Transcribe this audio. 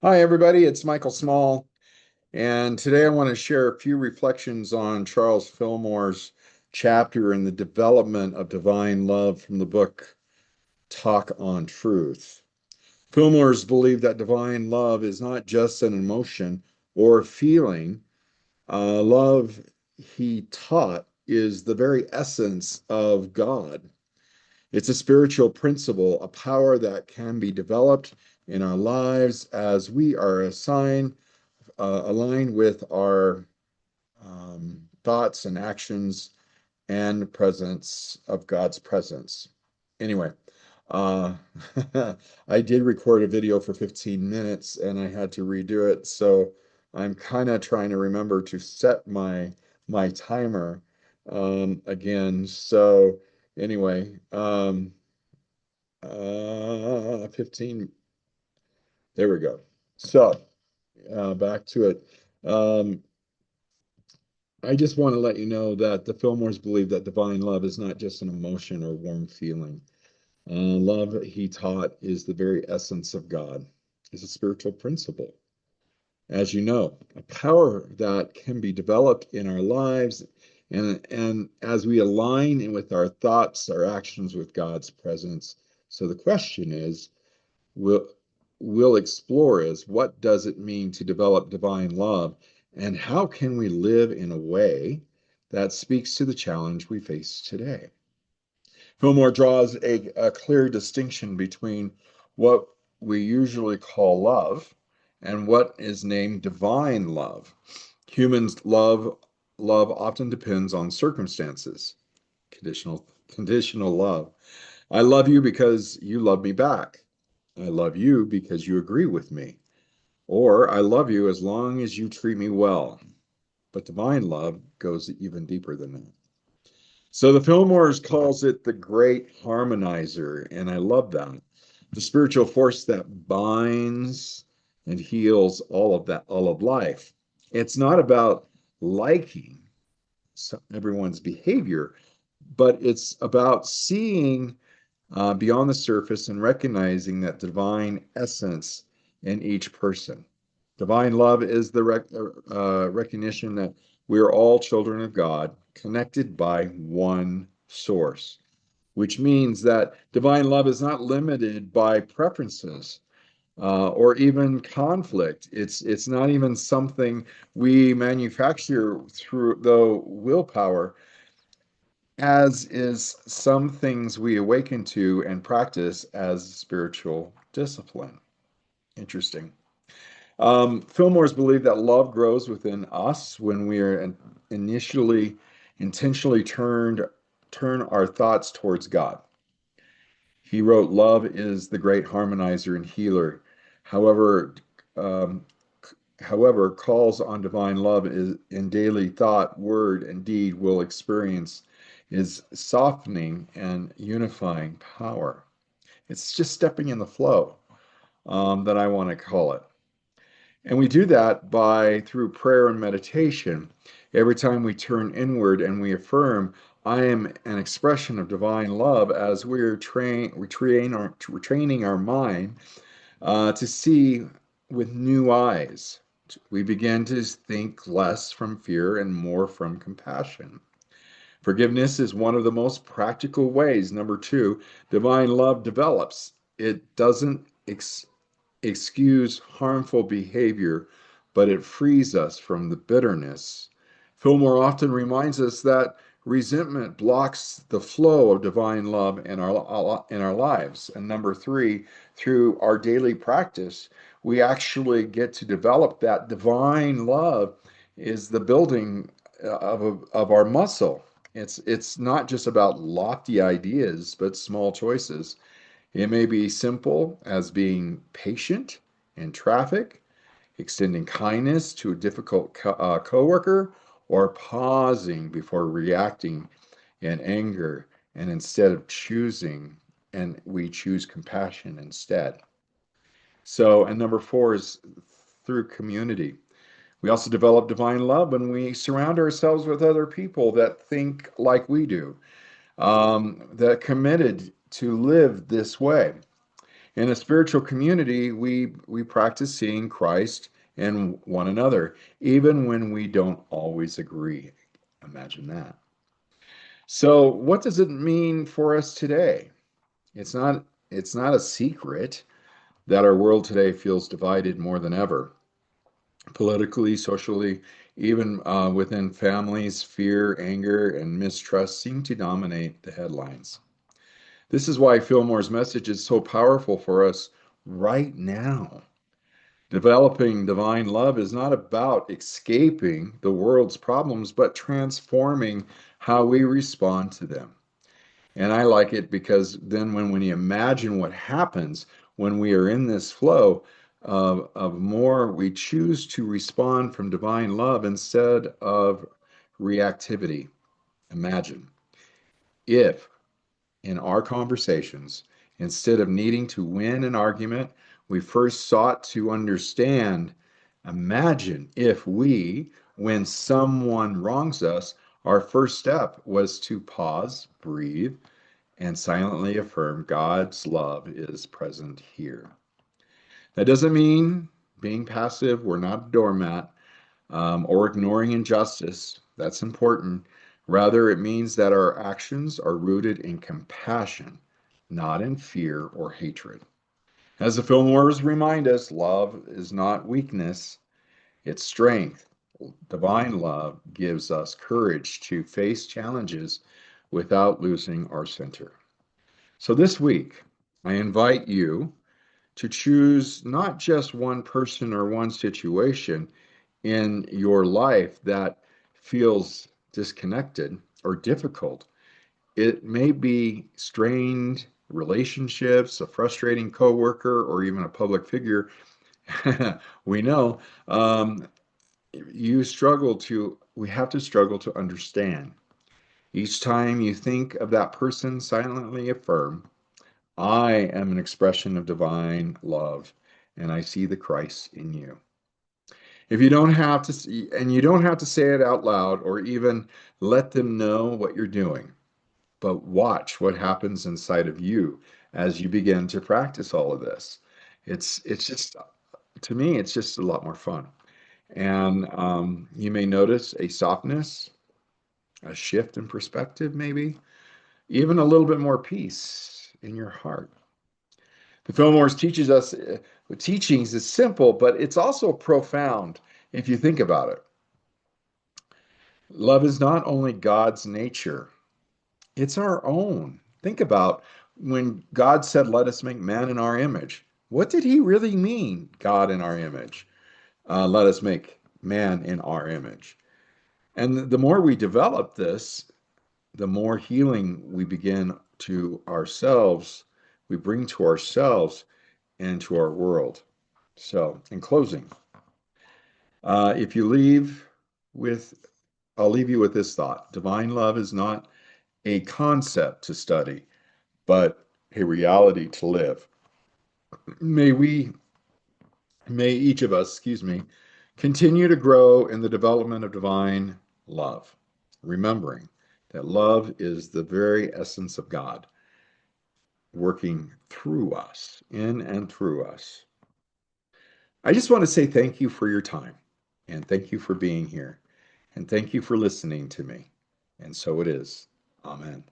Hi, everybody. It's Michael Small, and today I want to share a few reflections on Charles Fillmore's chapter in the development of divine love from the book Talk on Truth. Fillmore's believed that divine love is not just an emotion or feeling. Love, he taught, is the very essence of God. It's a spiritual principle, a power that can be developed in our lives as we are aligned with our thoughts and actions and presence of God's presence. Anyway, uh, I did record a video for 15 minutes and I had to redo it, so I'm kind of trying to remember to set my timer again. So anyway, 15. There we go. So back to it. Um, I just want to let you know that the Fillmores believe that divine love is not just an emotion or warm feeling. Love, he taught, is the very essence of God. It's a spiritual principle, as you know, a power that can be developed in our lives, and as we align in with our thoughts, our actions with God's presence. So the question is, we'll we'll explore is what does it mean to develop divine love, and how can we live in a way that speaks to the challenge we face today. Fillmore draws a clear distinction between what we usually call love and what is named divine love. Humans love often depends on circumstances. Conditional love. I love you because you love me back. I love you because you agree with me. Or I love you as long as you treat me well. But divine love goes even deeper than that. So the Fillmores calls it the great harmonizer, and I love that. The spiritual force that binds and heals all of life. It's not about liking everyone's behavior, but it's about seeing beyond the surface and recognizing that divine essence in each person. Divine love is the recognition that we are all children of God, connected by one source, which means that divine love is not limited by preferences or even conflict. It's not even something we manufacture through the willpower, as is some things we awaken to and practice as spiritual discipline. Interesting. Fillmore's believe that love grows within us when we are initially intentionally turn our thoughts towards God. He wrote, "Love is the great harmonizer and healer." However, um, however, calls on divine love is in daily thought, word, and deed will experience is softening and unifying power. It's just stepping in the flow that I want to call it. And we do that by through prayer and meditation. Every time we turn inward and we affirm, I am an expression of divine love, as we're training our mind to see with new eyes. We begin to think less from fear and more from compassion. Forgiveness is one of the most practical ways. Number two, divine love develops. It doesn't excuse harmful behavior, but it frees us from the bitterness. Fillmore often reminds us that resentment blocks the flow of divine love in our lives. And number three, through our daily practice, we actually get to develop that divine love is the building of our muscle. It's not just about lofty ideas, but small choices. It may be simple as being patient in traffic, extending kindness to a difficult coworker, or pausing before reacting in anger, and instead of choosing, and we choose compassion instead. So, and number four is through community. We also develop divine love when we surround ourselves with other people that think like we do, that are committed to live this way. In a spiritual community, we practice seeing Christ in one another, even when we don't always agree. Imagine that. So, what does it mean for us today? It's not a secret that our world today feels divided more than ever. Politically, socially, even within families, fear, anger, and mistrust seem to dominate the headlines. This is why Fillmore's message is so powerful for us right now. Developing divine love is not about escaping the world's problems, but transforming how we respond to them. And I like it because then when you imagine what happens when we are in this flow of more, we choose to respond from divine love instead of reactivity. Imagine if in our conversations, instead of needing to win an argument, we first sought to understand. Imagine if we, when someone wrongs us, our first step was to pause, breathe, and silently affirm God's love is present here. That doesn't mean being passive, we're not a doormat, or ignoring injustice. That's important. Rather, it means that our actions are rooted in compassion, not in fear or hatred. As the Fillmores remind us, love is not weakness, it's strength. Divine love gives us courage to face challenges without losing our center. So this week, I invite you to choose not just one person or one situation in your life that feels disconnected or difficult. It may be strained relationships, a frustrating coworker, or even a public figure. We know we have to struggle to understand. Each time you think of that person, silently affirm, I am an expression of divine love, and I see the Christ in you. If you don't have to see, and you don't have to say it out loud or even let them know what you're doing, but watch what happens inside of you as you begin to practice all of this. It's just to me, it's just a lot more fun. And you may notice a softness, a shift in perspective, maybe even a little bit more peace in your heart. The Fillmore's teachings is simple, but it's also profound if you think about it. Love is not only God's nature, it's our own. Think about when God said, let us make man in our image. What did he really mean, God in our image? Let us make man in our image. And the more we develop this, the more healing we begin to ourselves, we bring to ourselves and to our world. So, in closing, if you leave with, I'll leave you with this thought. Divine love is not a concept to study, but a reality to live. May we, may each of us, excuse me, continue to grow in the development of divine love, remembering that love is the very essence of God working through us, in and through us. I just want to say thank you for your time and thank you for being here and thank you for listening to me. And so it is. Amen.